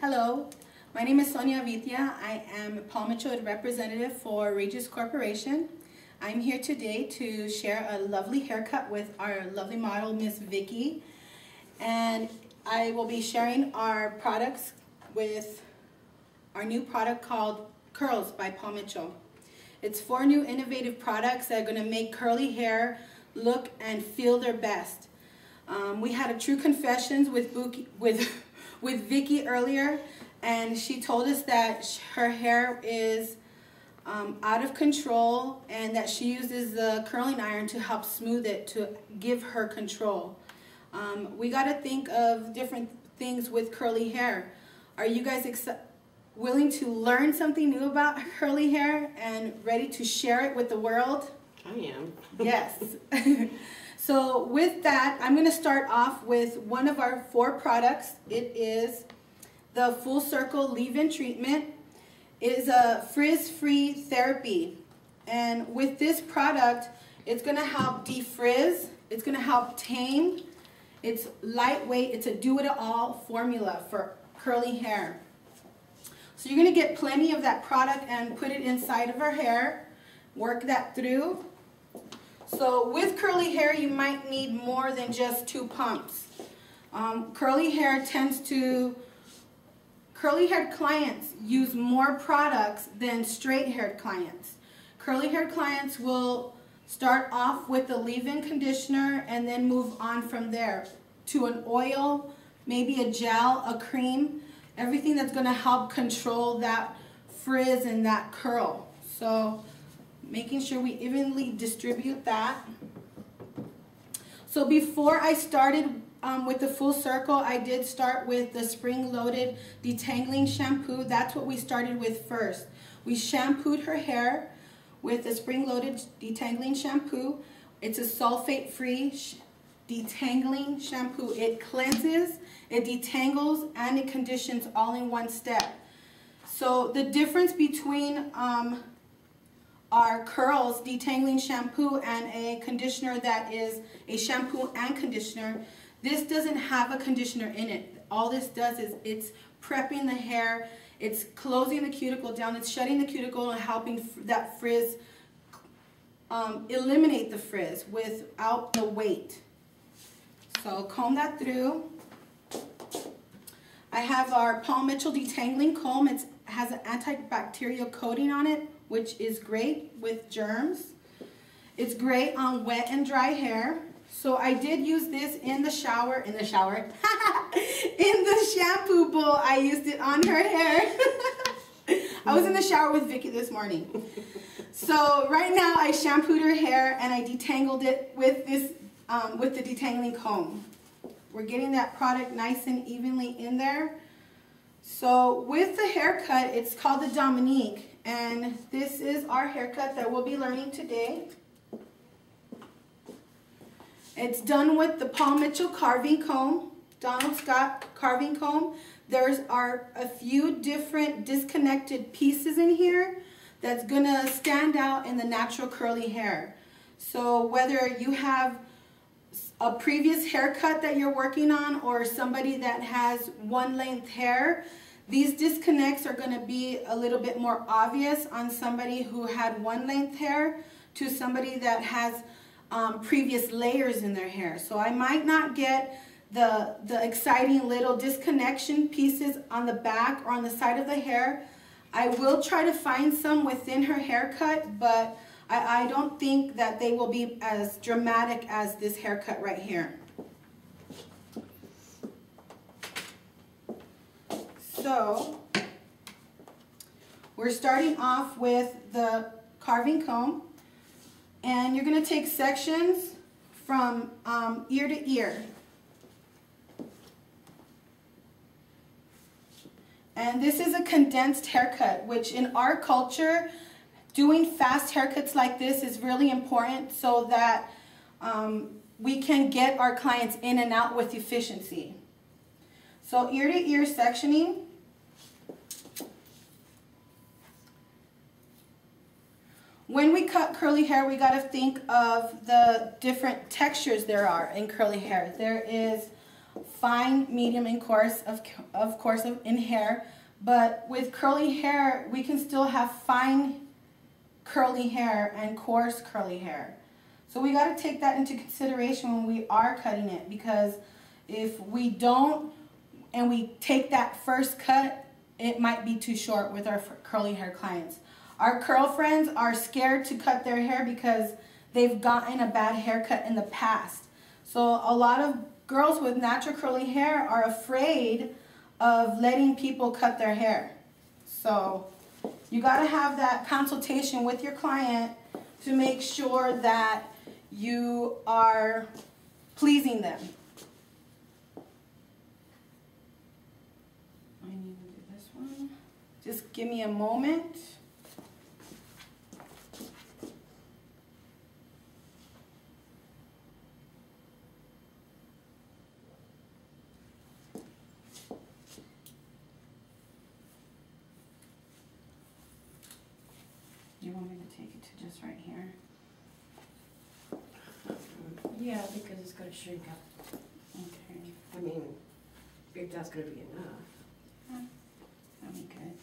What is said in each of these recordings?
Hello, my name is Avitia. I am a Palm Beach representative for Regis Corporation. I'm here today to share a lovely haircut with our lovely model, Miss Vicky. And I will be sharing our products with our new product called Curls by Palm Mitchell. It's 4 new innovative products that are going to make curly hair look and feel their best. We had a true confessions with Vicky earlier, and she told us that her hair is out of control and that she uses the curling iron to help smooth it, to give her control. We got to think of different things with curly hair. Are you guys willing to learn something new about curly hair and ready to share it with the world? I am. Yes. So with that, I'm going to start off with one of our 4 products. It is the Full Circle Leave-In Treatment. It is a frizz-free therapy. And with this product, it's going to help defrizz. It's going to help tame. It's lightweight. It's a do-it-all formula for curly hair. So you're going to get plenty of that product and put it inside of her hair. Work that through. So with curly hair, you might need more than just 2 pumps. Curly-haired clients use more products than straight-haired clients. Curly-haired clients will start off with the leave-in conditioner and then move on from there to an oil, maybe a gel, a cream, everything that's going to help control that frizz and that curl. So making sure we evenly distribute that. So before I started with the Full Circle, I did start with the spring-loaded detangling shampoo. That's what we started with first. We shampooed her hair with the spring-loaded detangling shampoo. It's a sulfate-free detangling shampoo. It cleanses, it detangles, and it conditions all in one step. So the difference between our Curls detangling shampoo and a conditioner that is a shampoo and conditioner, this doesn't have a conditioner in it. All this does is it's prepping the hair, it's closing the cuticle down, it's shutting the cuticle and helping that frizz, eliminate the frizz without the weight. So comb that through. I have our Palm Mitchell detangling comb. It has an antibacterial coating on it, which is great with germs. It's great on wet and dry hair. So I did use this in the shower, in the shampoo bowl. I used it on her hair. I was in the shower with Vicky this morning. So right now I shampooed her hair and I detangled it with this, with the detangling comb. We're getting that product nice and evenly in there. So with the haircut, it's called the Dominique. And this is our haircut that we'll be learning today. It's done with the Palm Mitchell carving comb, Donald Scott carving comb. There's a few different disconnected pieces in here that's going to stand out in the natural curly hair. So whether you have a previous haircut that you're working on or somebody that has one length hair, these disconnects are going to be a little bit more obvious on somebody who had one length hair to somebody that has previous layers in their hair. So I might not get the exciting little disconnection pieces on the back or on the side of the hair. I will try to find some within her haircut, but I don't think that they will be as dramatic as this haircut right here. So we're starting off with the carving comb, and you're going to take sections from ear to ear. And this is a condensed haircut, which in our culture, doing fast haircuts like this is really important so that we can get our clients in and out with efficiency. So ear to ear sectioning. When we cut curly hair, we got to think of the different textures there are in curly hair. There is fine, medium, and coarse, of course, in hair. But with curly hair, we can still have fine curly hair and coarse curly hair. So we got to take that into consideration when we are cutting it, because if we don't and we take that first cut, it might be too short with our curly hair clients. Our curl friends are scared to cut their hair because they've gotten a bad haircut in the past. So a lot of girls with natural curly hair are afraid of letting people cut their hair. So you got to have that consultation with your client to make sure that you are pleasing them. I need to do this one. Just give me a moment. You want me to take it to just right here? Yeah, because it's going to shrink up. Okay. I mean, if that's going to be enough. That'll be good.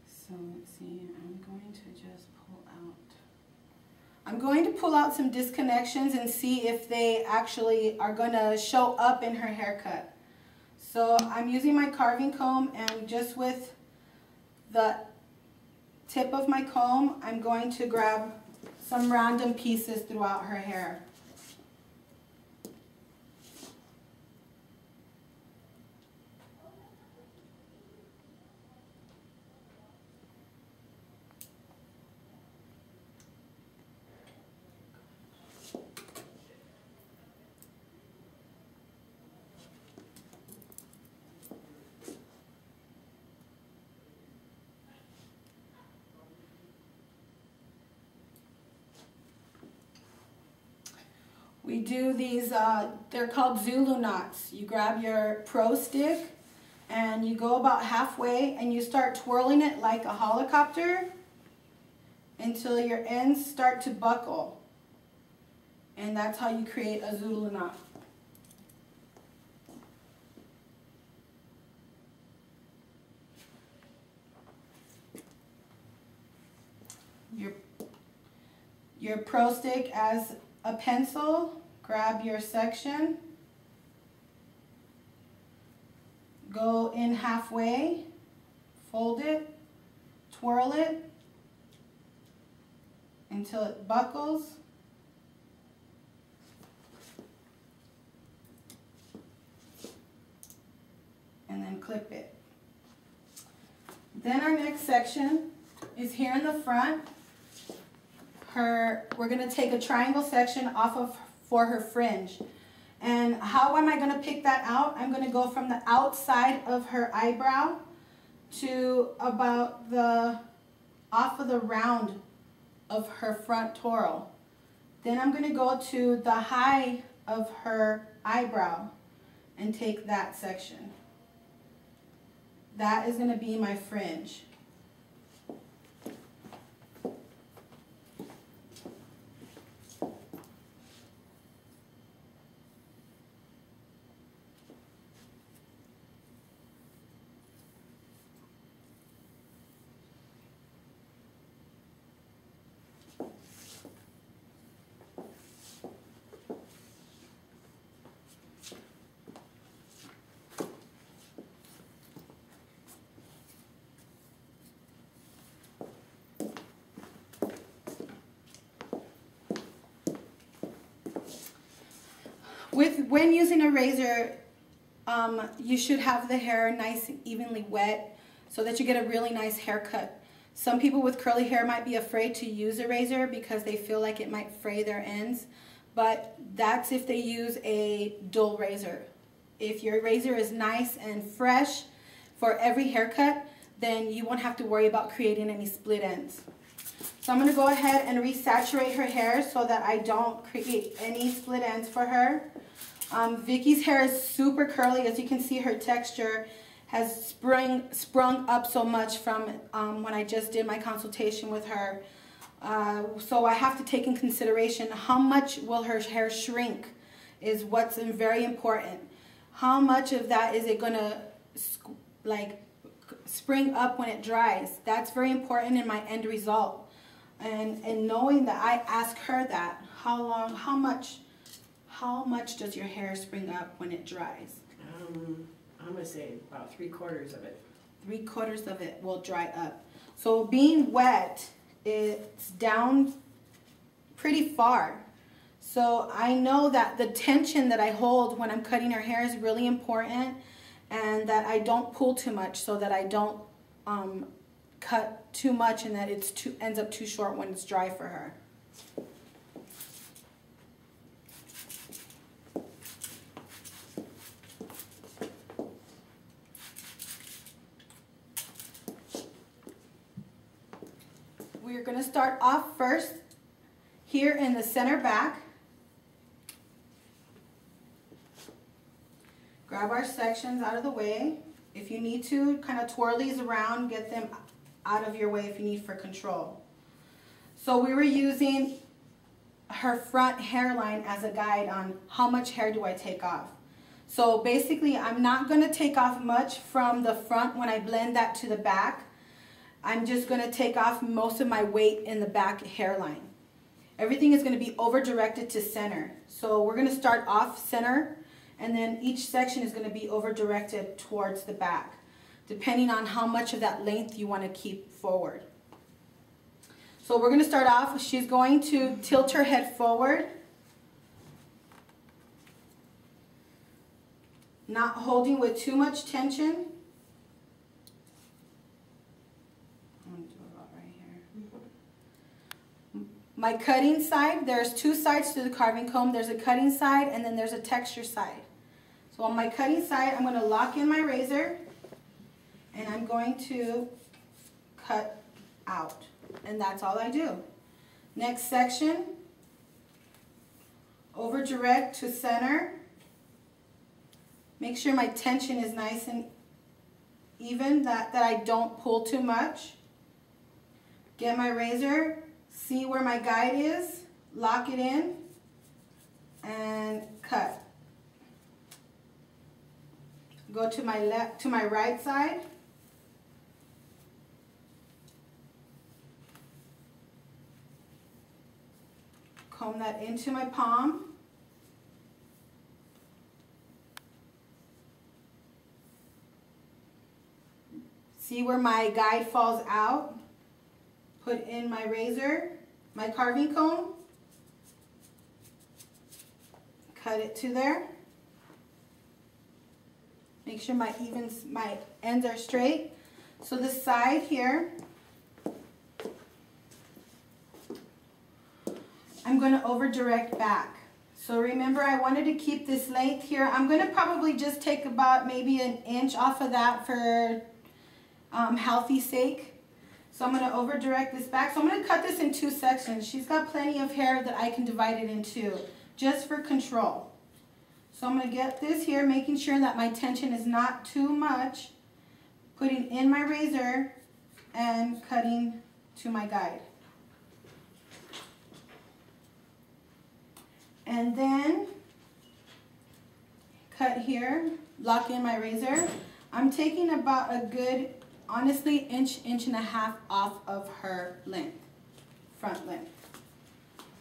So let's see, I'm going to just pull out. I'm going to pull out some disconnections and see if they actually are going to show up in her haircut. So I'm using my carving comb, and just with the tip of my comb, I'm going to grab some random pieces throughout her hair. We do these, they're called Zulu knots. You grab your pro stick and you go about halfway and you start twirling it like a helicopter until your ends start to buckle. And that's how you create a Zulu knot. Your pro stick as a pencil, grab your section, go in halfway, fold it, twirl it until it buckles, and then clip it. Then our next section is here in the front. We're going to take a triangle section off of for her fringe. And how am I going to pick that out? I'm going to go from the outside of her eyebrow to about off of the round of her front twirl. Then I'm going to go to the high of her eyebrow and take that section. That is going to be my fringe. When using a razor, you should have the hair nice and evenly wet so that you get a really nice haircut. Some people with curly hair might be afraid to use a razor because they feel like it might fray their ends, but that's if they use a dull razor. If your razor is nice and fresh for every haircut, then you won't have to worry about creating any split ends. So I'm going to go ahead and resaturate her hair so that I don't create any split ends for her. Vicky's hair is super curly. As you can see, her texture has sprung up so much from when I just did my consultation with her. So I have to take in consideration how much will her hair shrink is what's very important. How much of that is it going to like spring up when it dries? That's very important in my end result. And knowing that I ask her that, how much does your hair spring up when it dries? I'm going to say about 3/4 of it. 3/4 of it will dry up. So being wet, it's down pretty far. So I know that the tension that I hold when I'm cutting her hair is really important, and that I don't pull too much so that I don't cut too much and that it ends up too short when it's dry for her. We're going to start off first here in the center back. Grab our sections out of the way. If you need to, kind of twirl these around, get them out of your way if you need for control. So we were using her front hairline as a guide on how much hair do I take off. So basically, I'm not going to take off much from the front when I blend that to the back. I'm just going to take off most of my weight in the back hairline. Everything is going to be over directed to center. So we're going to start off center, and then each section is going to be over directed towards the back, depending on how much of that length you want to keep forward. So we're going to start off, she's going to tilt her head forward, not holding with too much tension. My cutting side, there's two sides to the carving comb. There's a cutting side and then there's a texture side. So on my cutting side, I'm going to lock in my razor and I'm going to cut out. And that's all I do. Next section, over direct to center. Make sure my tension is nice and even, that I don't pull too much. Get my razor. See where my guide is, lock it in, and cut. Go to my left, to my right side. Comb that into my palm. See where my guide falls out. Put in my razor, my carving comb, cut it to there. Make sure my ends are straight. So the side here, I'm going to over direct back. So remember, I wanted to keep this length here. I'm going to probably just take about maybe an inch off of that for healthy sake. So I'm going to over direct this back. So I'm going to cut this in two sections. She's got plenty of hair that I can divide it in two, just for control. So I'm going to get this here, making sure that my tension is not too much, putting in my razor and cutting to my guide. And then cut here, lock in my razor. I'm taking about a good, honestly, inch and a half off of her length, front length.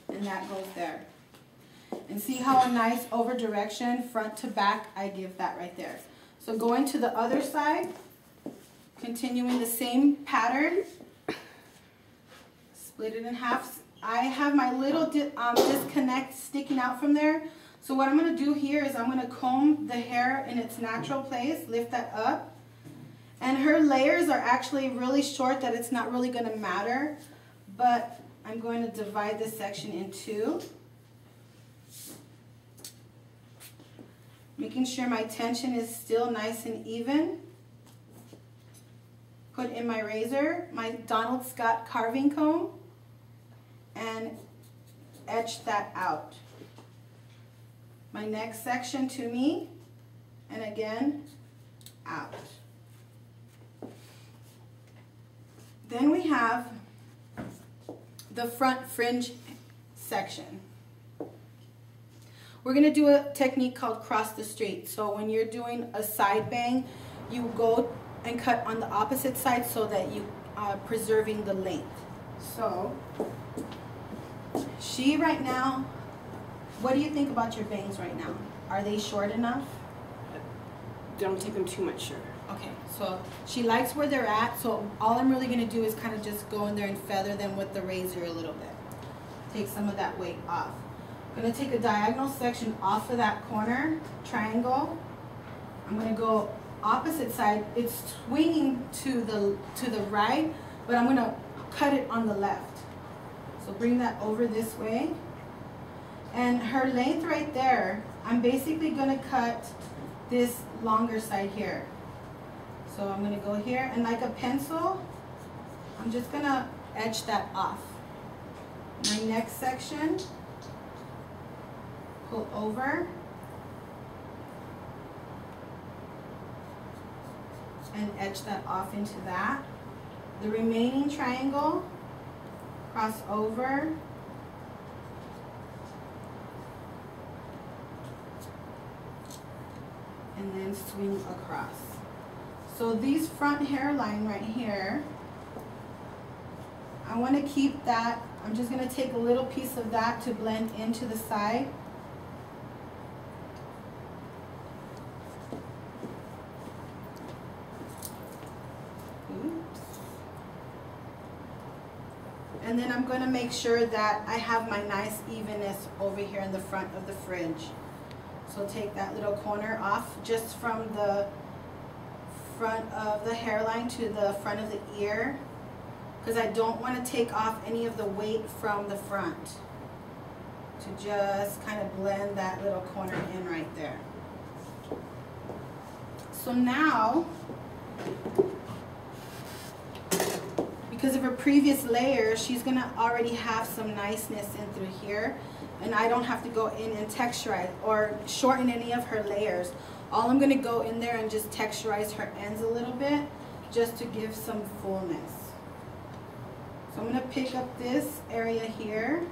And that goes there. And see how a nice over direction, front to back, I give that right there. So going to the other side, continuing the same pattern, split it in half. I have my little disconnect sticking out from there. So what I'm going to do here is I'm going to comb the hair in its natural place, lift that up. And her layers are actually really short that it's not really going to matter. But I'm going to divide this section in two. Making sure my tension is still nice and even. Put in my razor, my Donald Scott carving comb, and etch that out. My next section to me, and again, out. Then we have the front fringe section. We're gonna do a technique called cross the street. So when you're doing a side bang, you go and cut on the opposite side so that you are preserving the length. So she right now, what do you think about your bangs right now? Are they short enough? Don't take them too much shorter. Okay, so she likes where they're at, so all I'm really going to do is kind of just go in there and feather them with the razor a little bit. Take some of that weight off. I'm going to take a diagonal section off of that corner triangle. I'm going to go opposite side. It's swinging to the right, but I'm going to cut it on the left. So bring that over this way. And her length right there, I'm basically going to cut this longer side here. So I'm going to go here, and like a pencil, I'm just going to edge that off. My next section, pull over, and edge that off into that. The remaining triangle, cross over, and then swing across. So these front hairline right here, I want to keep that. I'm just going to take a little piece of that to blend into the side. Oops. And then I'm going to make sure that I have my nice evenness over here in the front of the fringe. So take that little corner off just from the front of the hairline to the front of the ear, because I don't want to take off any of the weight from the front, to just kind of blend that little corner in right there. So now, because of her previous layer, she's going to already have some niceness in through here, and I don't have to go in and texturize or shorten any of her layers. All I'm going to go in there and just texturize her ends a little bit, just to give some fullness. So I'm going to pick up this area here.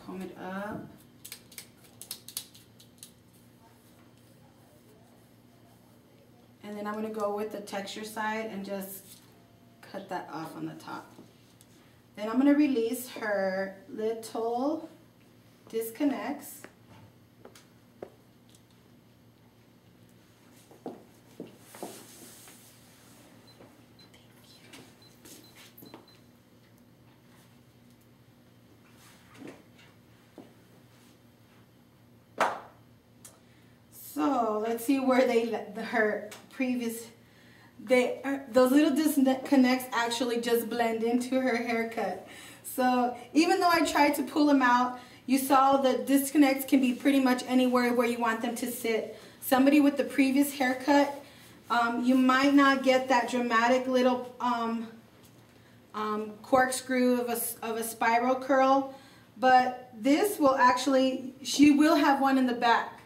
Comb it up. And then I'm going to go with the texture side and just cut that off on the top. Then I'm going to release her little disconnects. So let's see where her previous, those little disconnects actually just blend into her haircut. So even though I tried to pull them out, you saw the disconnects can be pretty much anywhere where you want them to sit. Somebody with the previous haircut, you might not get that dramatic little corkscrew of a spiral curl, but this will actually, she will have one in the back.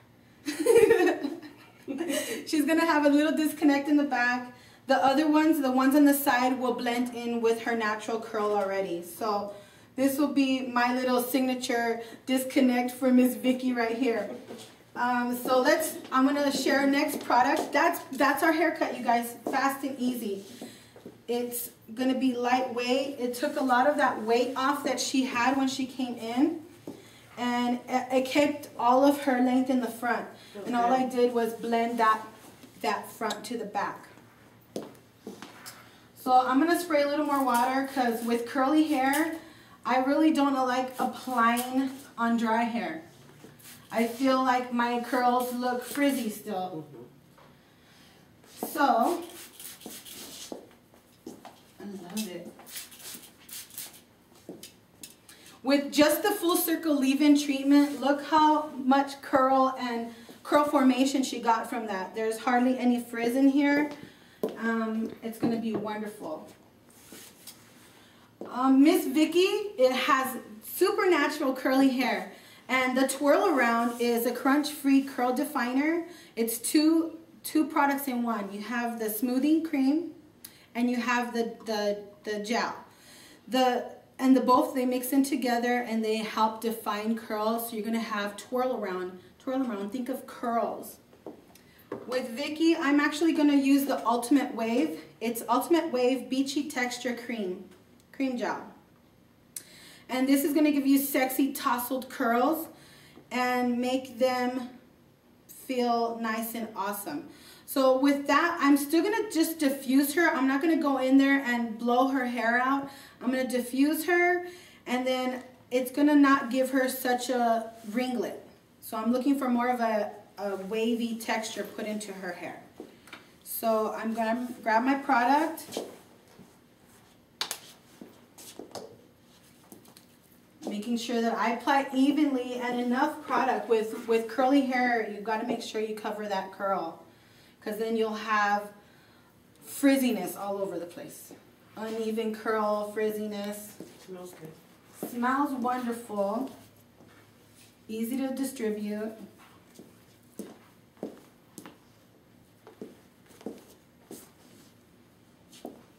She's going to have a little disconnect in the back. The other ones, the ones on the side, will blend in with her natural curl already. So this will be my little signature disconnect for Miss Vicky right here. So I'm going to share our next product. That's our haircut, you guys. Fast and easy. It's going to be lightweight. It took a lot of that weight off that she had when she came in. And it kept all of her length in the front. Okay. And all I did was blend that front to the back. So I'm going to spray a little more water, because with curly hair, I really don't like applying on dry hair. I feel like my curls look frizzy still. So, I love it. With just the full circle leave-in treatment, look how much curl and curl formation she got from that. There's hardly any frizz in here. It's going to be wonderful. Miss Vicky, it has supernatural curly hair. And the twirl around is a crunch-free curl definer. It's two products in one. You have the smoothing cream and you have the gel. Both they mix in together and they help define curls. So you're gonna have twirl around. Think of curls. With Vicky, I'm actually gonna use the Ultimate Wave. It's Ultimate Wave Beachy Texture Cream Gel. And this is gonna give you sexy tousled curls and make them feel nice and awesome. So with that, I'm still gonna just diffuse her. I'm not gonna go in there and blow her hair out. I'm gonna diffuse her, and then it's gonna not give her such a ringlet. So I'm looking for more of a wavy texture put into her hair. So I'm gonna grab my product, making sure that I apply evenly and enough product. With curly hair, you've got to make sure you cover that curl, because then you'll have frizziness all over the place. Uneven curl, frizziness. Smells good. Smells wonderful. Easy to distribute. A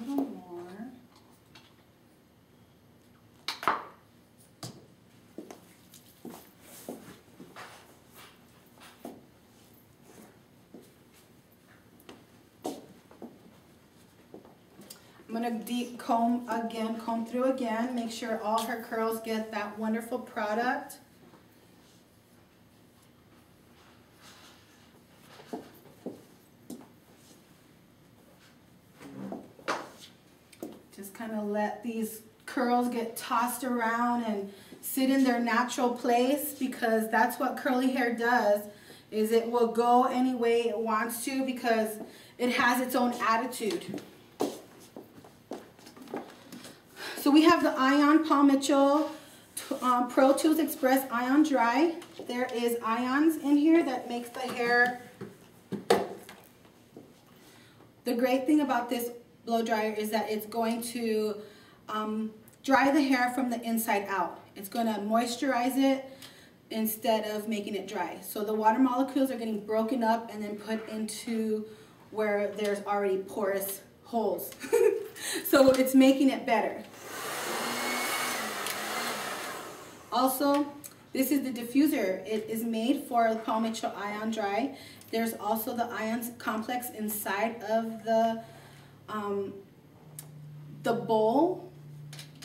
little more. I'm going to comb through again, make sure all her curls get that wonderful product. Just kind of let these curls get tossed around and sit in their natural place, because that's what curly hair does, is it will go any way it wants to because it has its own attitude. So we have the Ion Paul Mitchell Pro Tools Express Ion Dry. There is ions in here that makes the hair. The great thing about this blow dryer is that it's going to dry the hair from the inside out. It's going to moisturize it instead of making it dry. So the water molecules are getting broken up and then put into where there's already porous holes. So it's making it better. Also, this is the diffuser. It is made for the Paul Mitchell Ion Dry. There's also the ions complex inside of the bowl.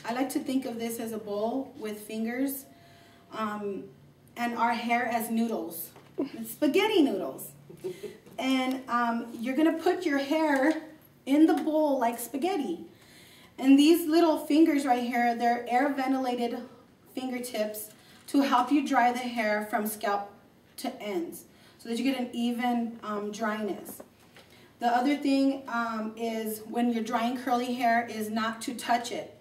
I like to think of this as a bowl with fingers, and our hair as noodles, spaghetti noodles. And you're gonna put your hair in the bowl like spaghetti. And these little fingers right here, they're air ventilated fingertips to help you dry the hair from scalp to ends, so that you get an even dryness. The other thing is when you're drying curly hair is not to touch it.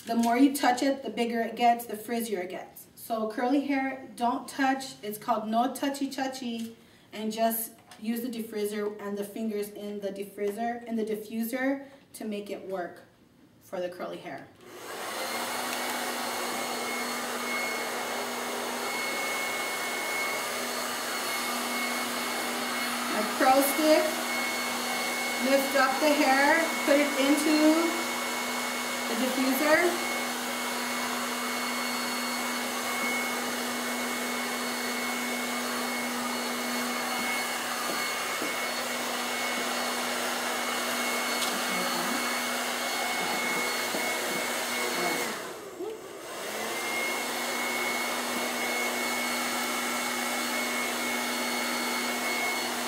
The more you touch it, the bigger it gets, the frizzier it gets. So curly hair, don't touch. It's called no touchy, and just use the diffuser and the fingers in the diffuser to make it work for the curly hair. A curl stick, lift up the hair, put it into the diffuser.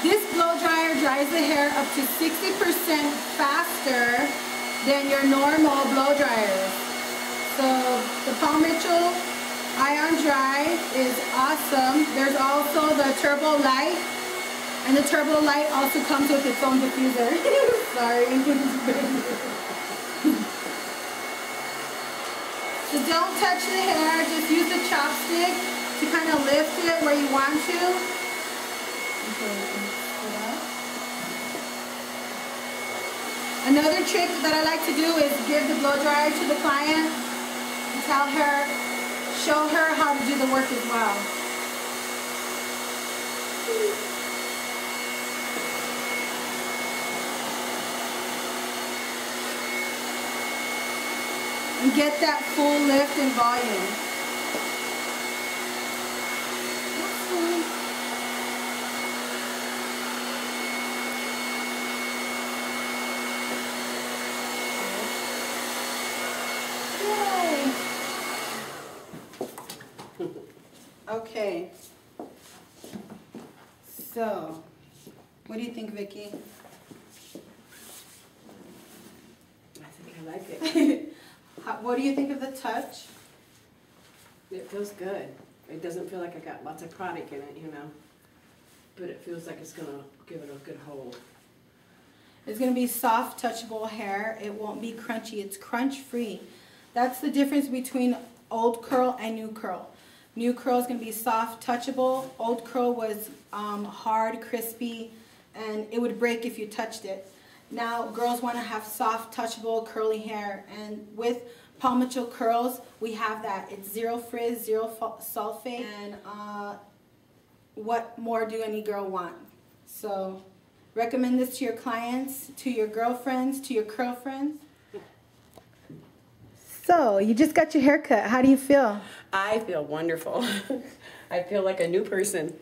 This blow dryer dries the hair up to 60% faster than your normal blow dryers. So the Paul Mitchell Ion Dry is awesome. There's also the Turbo Light, and the Turbo Light also comes with its own diffuser. Sorry. So don't touch the hair, just use the chopstick to kind of lift it where you want to. Okay. Another trick that I like to do is give the blow dryer to the client and show her how to do the work as well. And get that full lift and volume. Okay, so what do you think, Vicky? I think I like it. What do you think of the touch? It feels good. It doesn't feel like I got lots of product in it, you know, but it feels like it's gonna give it a good hold. It's gonna be soft, touchable hair. It won't be crunchy. It's crunch free. That's the difference between old curl and new curl. New curl is going to be soft, touchable. Old curl was hard, crispy, and it would break if you touched it. Now girls want to have soft, touchable, curly hair, and with Paul Mitchell curls, we have that. It's zero frizz, zero sulfate, and what more do any girl want? So recommend this to your clients, to your girlfriends, to your curl friends. So, you just got your hair cut. How do you feel? I feel wonderful. I feel like a new person.